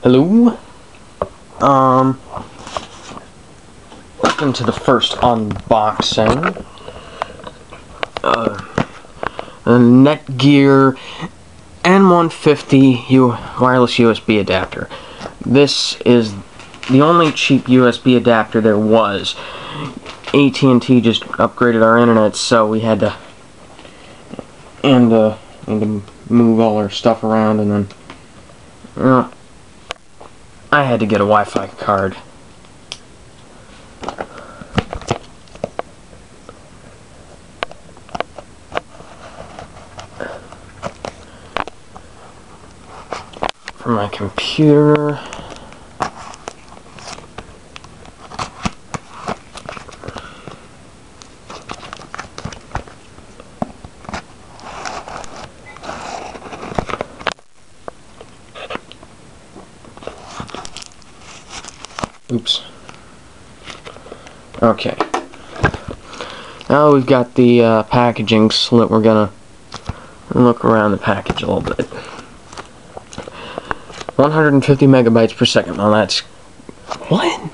Hello. Welcome to the first unboxing. A Netgear N150 wireless USB adapter. This is the only cheap USB adapter there was. AT&T just upgraded our internet, so we had to move all our stuff around, and then I had to get a Wi-Fi card. For my computer. Oops. Okay. Now we've got the packaging slit. We're gonna look around the package a little bit. 150 megabytes per second. Well, that's... what?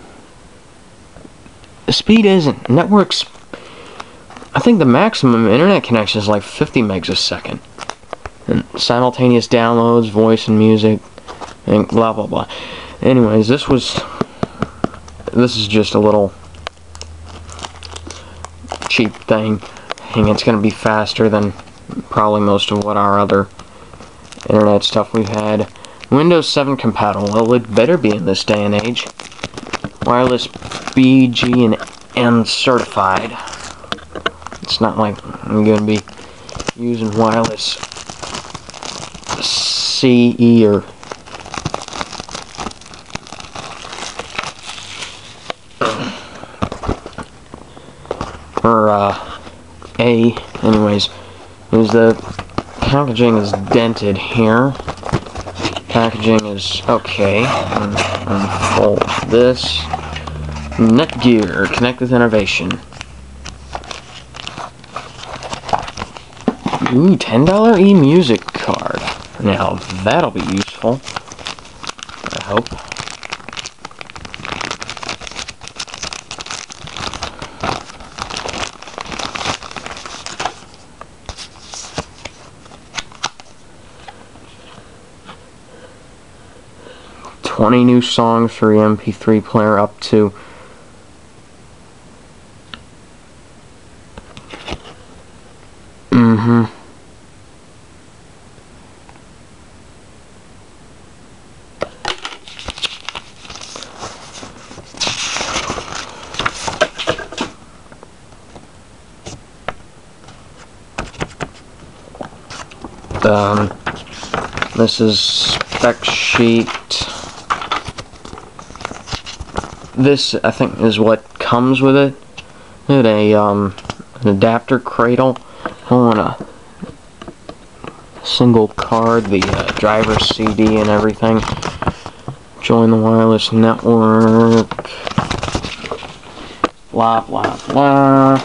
The speed isn't. Networks... I think the maximum internet connection is like 50 megs a second. And simultaneous downloads, voice and music, and blah blah blah. Anyways, this is just a little cheap thing, and it's going to be faster than probably most of what our other internet stuff we've had. Windows 7 compatible. Well, it better be in this day and age. Wireless B, G, and N certified. It's not like I'm going to be using wireless C, E, or A. Anyways, the packaging is dented here. Packaging is okay. Unfold this. Netgear, connect with innovation. Ooh, $10 e-music card. Now that'll be useful, I hope. $20 new songs for your MP3 player, up to this is spec sheet. This, I think, is what comes with it. An adapter cradle. Oh, and a single card, the driver CD and everything. Join the wireless network. Blah, blah, blah.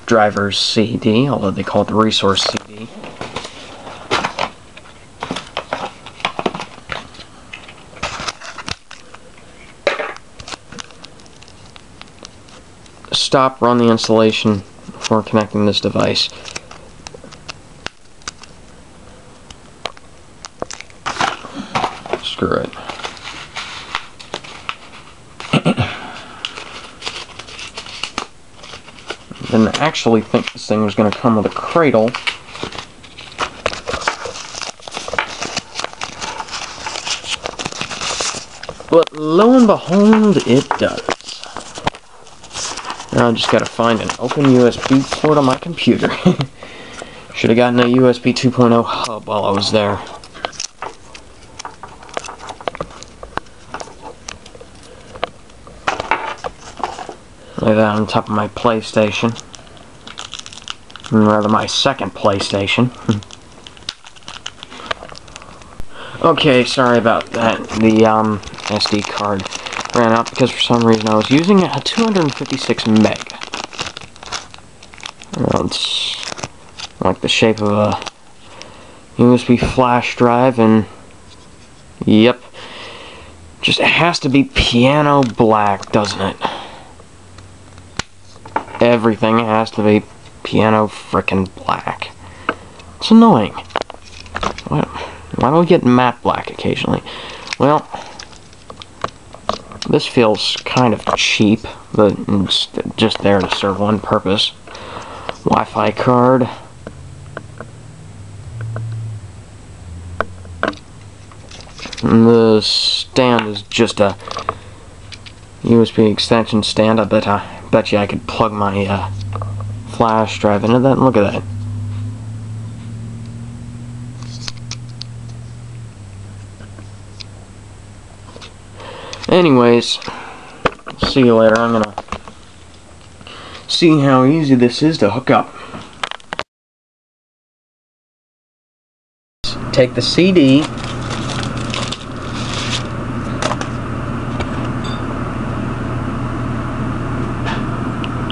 Driver's CD, although they call it the resource CD. Stop, run the installation before connecting this device. Screw it. Didn't actually think this thing was going to come with a cradle. But lo and behold, it does. Now I just gotta find an open USB port on my computer. Should have gotten a USB 2.0 hub while I was there. Lay that on top of my PlayStation. Or rather, my second PlayStation. Okay, sorry about that. The SD card ran out because for some reason I was using a 256 meg. It's like the shape of a USB flash drive, and Yep. Just it has to be piano black, doesn't it? Everything has to be piano frickin' black. It's annoying. Why do we get matte black occasionally? Well, this feels kind of cheap, but it's just there to serve one purpose. Wi-Fi card. And the stand is just a USB extension stand. I bet you I could plug my flash drive into that. And look at that. Anyways, see you later. I'm gonna see how easy this is to hook up. Take the CD.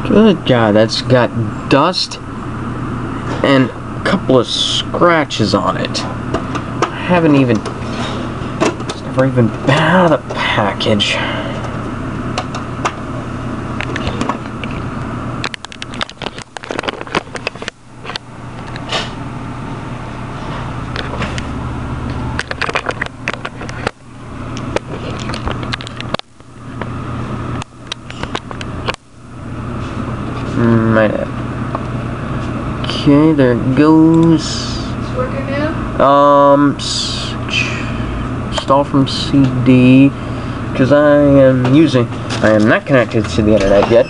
Good God, that's got dust and a couple of scratches on it. I haven't even... It's never even been out of the package. Okay, there it goes. It's working now? Install from CD, because I am not connected to the internet yet.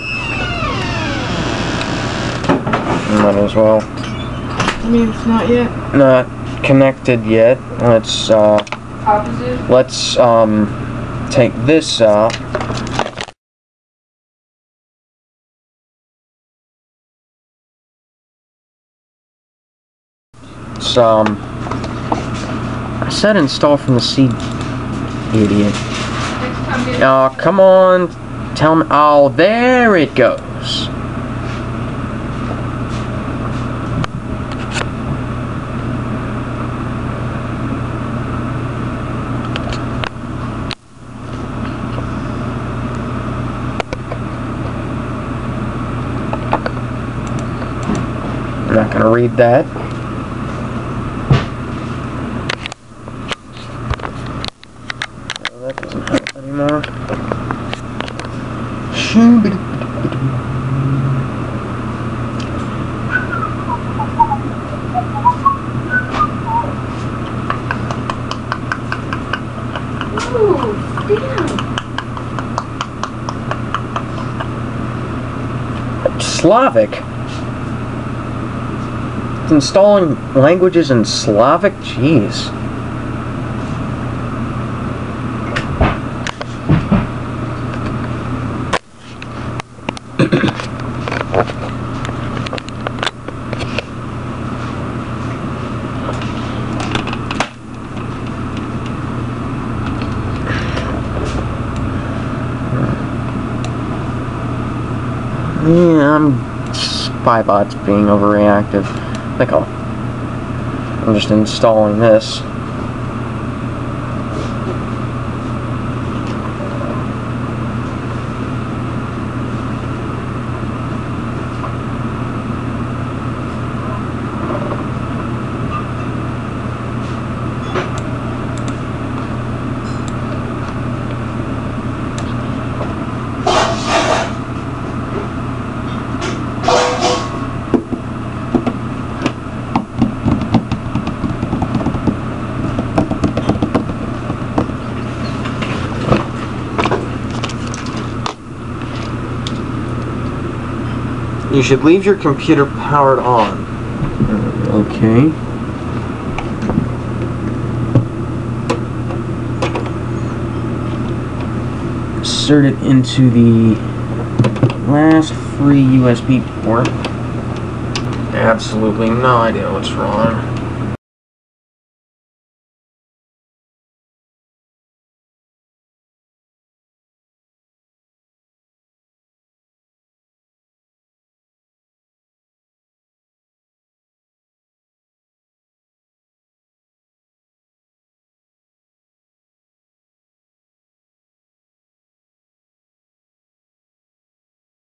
Might as well. I mean, it's not yet. Not connected yet. Let's Opposite? let's take this out. I said install from the CD, idiot. Oh, come on, tell me. Oh, there it goes. I'm not gonna read that. That doesn't help anymore. Ooh, damn. Slavic? It's installing languages in Slavic? Jeez. Yeah, Spybot's being overreactive. I think I'm just installing this. You should leave your computer powered on. Okay. Insert it into the last free USB port. Absolutely no idea what's wrong.